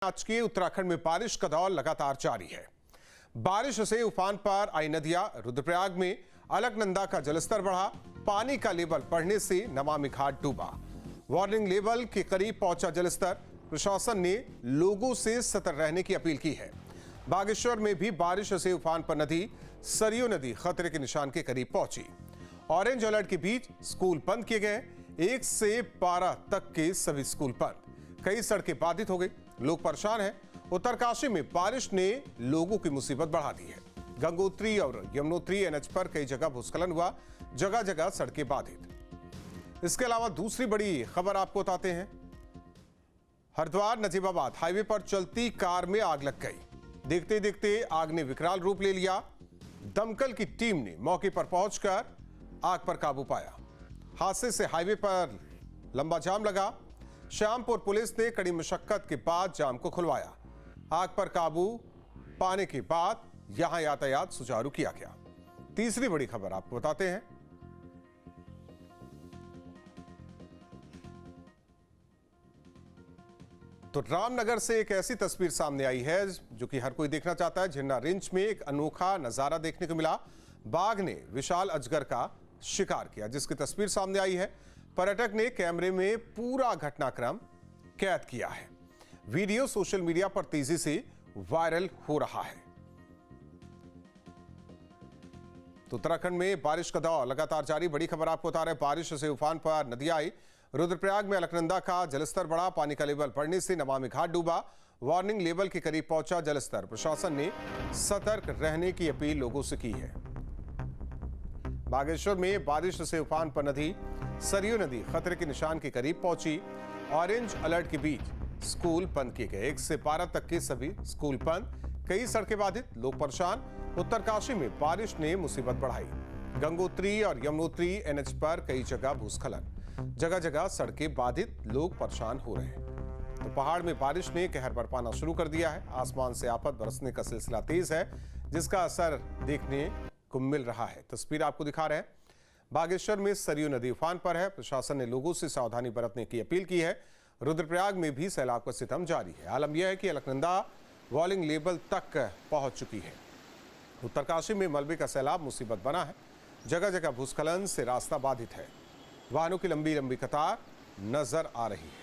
आज के उत्तराखंड में बारिश का दौर लगातार जारी है। बारिश से उफान पर आई नदियां, रुद्रप्रयाग में अलकनंदा का जलस्तर बढ़ा, पानी का लेवल बढ़ने से नमामि घाट डूबा। वार्निंग लेवल के करीब पहुंचा जलस्तर। प्रशासन ने लोगों से सतर्क रहने की अपील की है। बागेश्वर में भी बारिश से उफान पर नदी सरयू नदी खतरे के निशान के करीब पहुंची। ऑरेंज अलर्ट के बीच स्कूल बंद किए गए। 1 से 12 तक के सभी स्कूल बंद। कई सड़कें बाधित हो गई, लोग परेशान हैं। उत्तरकाशी में बारिश ने लोगों की मुसीबत बढ़ा दी है। गंगोत्री और यमुनोत्री एनएच पर कई जगह भूस्खलन हुआ, जगह जगह सड़कें बाधित। इसके अलावा दूसरी बड़ी खबर आपको बताते हैं। हरिद्वार नजीबाबाद हाईवे पर चलती कार में आग लग गई। देखते देखते आग ने विकराल रूप ले लिया। दमकल की टीम ने मौके पर पहुंचकर आग पर काबू पाया। हादसे से हाईवे पर लंबा जाम लगा। श्यामपुर पुलिस ने कड़ी मशक्कत के बाद जाम को खुलवाया। आग पर काबू पाने के बाद यहां यातायात सुचारू किया गया। तीसरी बड़ी खबर आपको बताते हैं। तो रामनगर से एक ऐसी तस्वीर सामने आई है जो कि हर कोई देखना चाहता है। झिन्ना रेंज में एक अनोखा नजारा देखने को मिला। बाघ ने विशाल अजगर का शिकार किया, जिसकी तस्वीर सामने आई है। पर्यटक ने कैमरे में पूरा घटनाक्रम कैद किया है। वीडियो सोशल मीडिया पर तेजी से वायरल हो रहा है। तो उत्तराखंड में बारिश का दौर लगातार जारी। बड़ी खबर आपको बता रहे हैं। बारिश से उफान पर नदियां आई। रुद्रप्रयाग में अलकनंदा का जलस्तर बढ़ा, पानी का लेवल बढ़ने से नमामि घाट डूबा। वार्निंग लेवल के करीब पहुंचा जलस्तर। प्रशासन ने सतर्क रहने की अपील लोगों से की है। बागेश्वर में बारिश से उफान पर नदी सरयू नदी खतरे के निशान के करीब पहुंची। ऑरेंज अलर्ट के बीच स्कूल बंद किए गए। 1 से 12 तक के सभी स्कूल बंद। कई सड़कें बाधित, लोग परेशान। उत्तरकाशी में बारिश ने मुसीबत बढ़ाई। गंगोत्री और यमुनोत्री एनएच पर कई जगह भूस्खलन, जगह जगह सड़कें बाधित, लोग परेशान हो रहे हैं। तो पहाड़ में बारिश ने कहर बरपाना शुरू कर दिया है। आसमान से आफत बरसने का सिलसिला तेज है, जिसका असर देखने को मिल रहा है। तस्वीर आपको दिखा रहे हैं। बागेश्वर में सरयू नदी उफान पर है। प्रशासन ने लोगों से सावधानी बरतने की अपील की है। रुद्रप्रयाग में भी सैलाब का सितम जारी है। आलम यह है कि अलकनंदा वार्निंग लेवल तक पहुंच चुकी है। उत्तरकाशी में मलबे का सैलाब मुसीबत बना है। जगह जगह भूस्खलन से रास्ता बाधित है। वाहनों की लंबी लंबी कतार नजर आ रही है।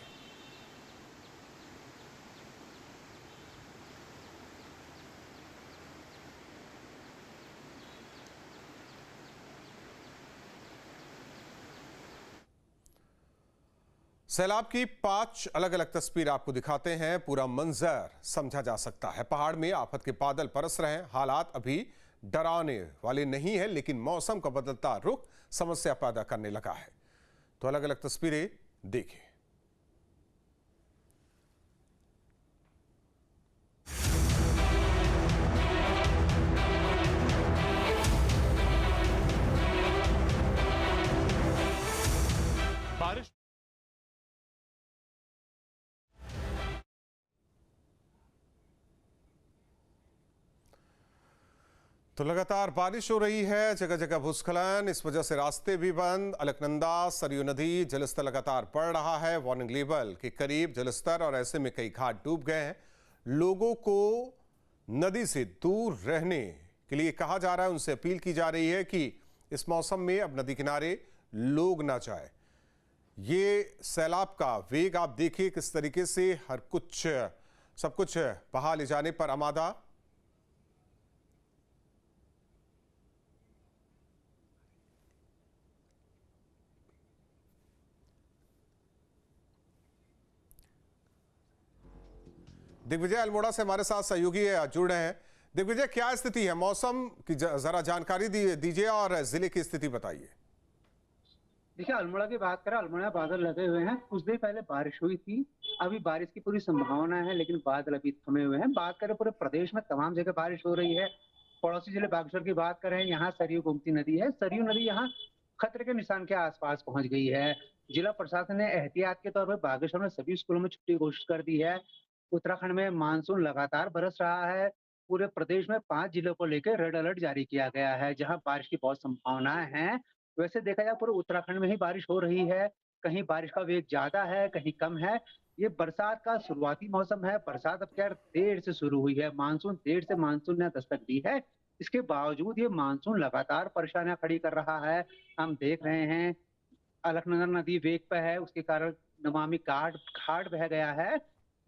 सैलाब की 5 अलग अलग तस्वीर आपको दिखाते हैं। पूरा मंजर समझा जा सकता है। पहाड़ में आफत के बादल बरस रहे हैं। हालात अभी डराने वाले नहीं है, लेकिन मौसम का बदलता रुख समस्या पैदा करने लगा है। तो अलग अलग तस्वीरें देखिए। बारिश तो लगातार बारिश हो रही है, जगह जगह भूस्खलन, इस वजह से रास्ते भी बंद। अलकनंदा सरयू नदी जलस्तर लगातार बढ़ रहा है। वार्निंग लेवल के करीब जलस्तर, और ऐसे में कई घाट डूब गए हैं। लोगों को नदी से दूर रहने के लिए कहा जा रहा है। उनसे अपील की जा रही है कि इस मौसम में अब नदी किनारे लोग ना जाए। ये सैलाब का वेग आप देखिए किस तरीके से हर कुछ सब कुछ बहा ले जाने पर आमादा। दिग्विजय अल्मोड़ा से हमारे साथ सहयोगी जुड़ रहे हैं। दिग्विजय, क्या स्थिति है? मौसम की जरा जानकारी दीजिए और जिले की स्थिति बताइए। देखिए, अल्मोड़ा की बात करें, अल्मोड़ा बादल लगे हुए हैं। कुछ देर पहले बारिश हुई थी। अभी बारिश की पूरी संभावना है, लेकिन बादल अभी थमे हुए हैं। बात करें पूरे प्रदेश में तमाम जगह बारिश हो रही है। पड़ोसी जिले बागेश्वर की बात करें, यहाँ सरयू गोमती नदी है। सरयू नदी यहाँ खतरे के निशान के आसपास पहुंच गई है। जिला प्रशासन ने एहतियात के तौर पर बागेश्वर में सभी स्कूलों में छुट्टी घोषित कर दी है। उत्तराखंड में मानसून लगातार बरस रहा है। पूरे प्रदेश में 5 जिलों को लेकर रेड अलर्ट जारी किया गया है, जहां बारिश की बहुत संभावनाएं हैं। वैसे देखा जाए पूरे उत्तराखंड में ही बारिश हो रही है। कहीं बारिश का वेग ज्यादा है, कहीं कम है। ये बरसात का शुरुआती मौसम है। बरसात अब क्या देर से शुरू हुई है, देर से मानसून ने दस्तक दी है। इसके बावजूद ये मानसून लगातार परेशानियां खड़ी कर रहा है। हम देख रहे हैं अलकनंदा नदी वेग पे है, उसके कारण नमामि घाट घाट बह गया है।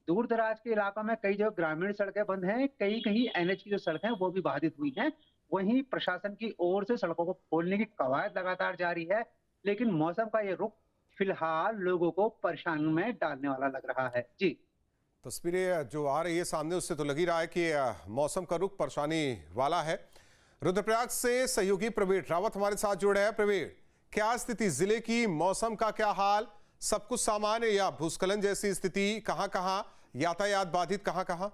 दूर दराज के इलाकों में कई जगह ग्रामीण सड़कें बंद हैं, कहीं कहीं एनएच की जो सड़कें हैं वो भी बाधित हुई हैं। वहीं प्रशासन की ओर से सड़कों को खोलने की कवायद लगातार जारी है, लेकिन मौसम का ये रुख फिलहाल लोगों को परेशानी में डालने वाला लग रहा है। जी। तस्वीरें जो आ रही है सामने उससे तो लग ही रहा है कि मौसम का रुख परेशानी वाला है। रुद्रप्रयाग से सहयोगी प्रवीण रावत हमारे साथ जुड़े हैं। प्रवीण, क्या स्थिति जिले की, मौसम का क्या हाल, सब कुछ सामान्य या भूस्खलन जैसी स्थिति, कहां-कहां यातायात बाधित, कहां-कहां?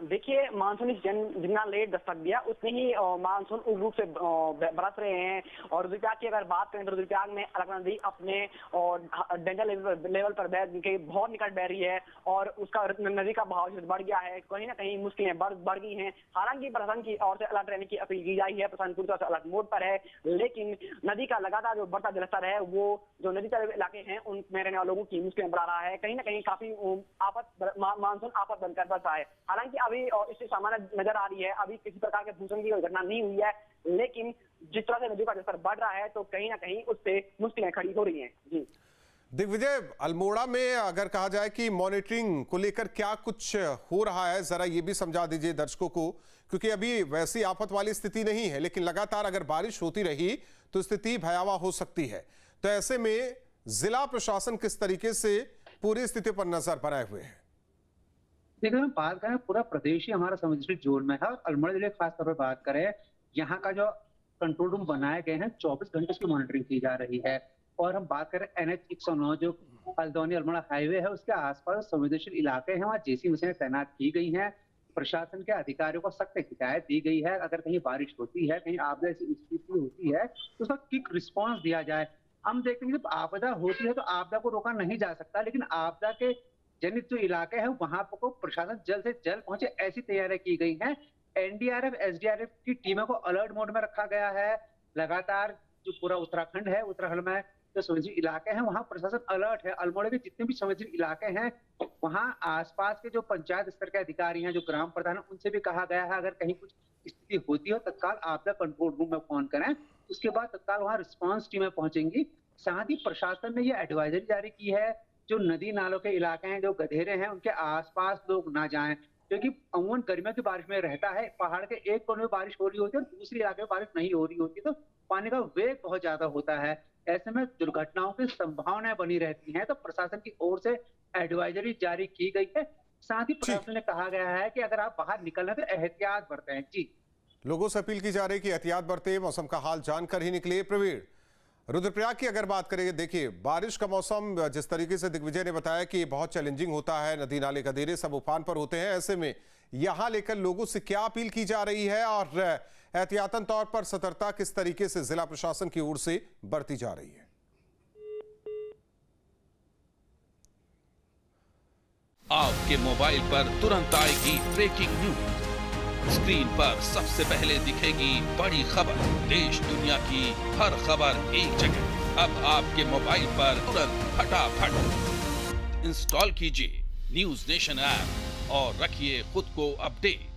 देखिए, मानसून जितना लेट दस्तक दिया उतने ही मानसून उग्र रूप से बरस रहे हैं। और रुद्रप्रयाग की अगर बात करें तो रुद्रप्रयाग में अलकनंदा नदी अपने डेंजर लेवल पर के बहुत निकट बह रही है और उसका नदी का बहाव बढ़ गया है। कहीं ना कहीं मुश्किलें बढ़ गई हैं। हालांकि प्रशासन की ओर से अलर्ट रहने की अपील की जाती है, प्रशासन पूरी तरह से अलर्ट मोड पर है, लेकिन नदी का लगातार जो बढ़ता जलस्तर है वो जो नदी तल इलाके हैं उनमें रहने वाले लोगों की मुश्किलें बढ़ा रहा है। कहीं ना कहीं काफी मानसून आफत बनकर बरसा है। हालांकि अभी इससे सामान्य नजर आ रही है, अभी किसी प्रकार के भूस्खलन की घटना नहीं हुई है, लेकिन जिस तरह से नदी का जलस्तर बढ़ रहा है तो कहीं ना कहीं उससे मुश्किलें खड़ी हो रही हैं। जी दिग्विजय, अल्मोड़ा में अगर कहा जाए कि मॉनिटरिंग को लेकर क्या कुछ हो रहा है, जरा ये भी समझा दीजिए दर्शकों को, क्योंकि अभी वैसी आफत वाली स्थिति नहीं है, लेकिन लगातार अगर बारिश होती रही तो स्थिति भयावह हो सकती है। तो ऐसे में जिला प्रशासन किस तरीके से पूरी स्थिति पर नजर बनाए हुए है? देखिए, हम बात करें पूरा प्रदेश ही हमारा समुद्री जोन में है और अल्मोड़ा जिले खास तौर पर बात करें, यहाँ का जो कंट्रोल रूम बनाए गए हैं 24 घंटे की मॉनिटरिंग की जा रही है। और हम बात करें NH 109 जो हल्द्वानी अल्मोड़ा हाईवे है उसके आसपास संवेदनशील इलाके हैं, वहाँ जेसी मशीनें तैनात की गई हैं। प्रशासन के अधिकारियों को सख्त हिदायत दी गई है, अगर कहीं बारिश होती है, कहीं आपदा जैसी स्थिति होती है तो उसका क्विक रिस्पॉन्स दिया जाए। हम देखते हैं जब आपदा होती है तो आपदा को रोका नहीं जा सकता, लेकिन आपदा के जनित जो इलाके हैं वहां को प्रशासन जल्द से जल्द पहुंचे ऐसी तैयारियां की गई हैं। NDRF SDRF की टीमों को अलर्ट मोड में रखा गया है। लगातार जो पूरा उत्तराखंड है, उत्तराखंड में जो संवेदनशील इलाके हैं वहां प्रशासन अलर्ट है। अल्मोड़ा के जितने भी संवेदनशील इलाके हैं वहां आसपास के जो पंचायत स्तर के अधिकारी हैं, जो ग्राम प्रधान है, उनसे भी कहा गया है अगर कहीं कुछ स्थिति होती है तत्काल आपदा कंट्रोल रूम में फोन करें, उसके बाद तत्काल वहां रिस्पॉन्स टीमें पहुंचेंगी। साथ ही प्रशासन ने यह एडवाइजरी जारी की है जो नदी नालों के इलाके हैं, जो गधेरे हैं, उनके आसपास लोग ना जाएं, क्योंकि अमूमन गर्मियों की बारिश में रहता है पहाड़ के एक कोने में बारिश हो रही होती है और दूसरे इलाके में बारिश नहीं हो रही होती, तो पानी का वेग बहुत ज्यादा होता है। ऐसे में दुर्घटनाओं की संभावनाएं बनी रहती हैं, तो प्रशासन की ओर से एडवाइजरी जारी की गई है। साथ ही प्रशासन ने कहा गया है कि अगर आप बाहर निकल रहे तो एहतियात बरतें। जी, लोगों से अपील की जा रही है कि एहतियात बरते, मौसम का हाल जानकर ही निकले। प्रवीण, रुद्रप्रयाग की अगर बात करें, देखिए बारिश का मौसम जिस तरीके से दिग्विजय ने बताया कि बहुत चैलेंजिंग होता है, नदी नाले गधेरे सब उफान पर होते हैं, ऐसे में यहां लेकर लोगों से क्या अपील की जा रही है और एहतियातन तौर पर सतर्कता किस तरीके से जिला प्रशासन की ओर से बरती जा रही है? आपके मोबाइल पर तुरंत आएगी ब्रेकिंग न्यूज, स्क्रीन पर सबसे पहले दिखेगी बड़ी खबर, देश दुनिया की हर खबर एक जगह। अब आपके मोबाइल पर तुरंत फटाफट इंस्टॉल कीजिए न्यूज नेशन ऐप और रखिए खुद को अपडेट।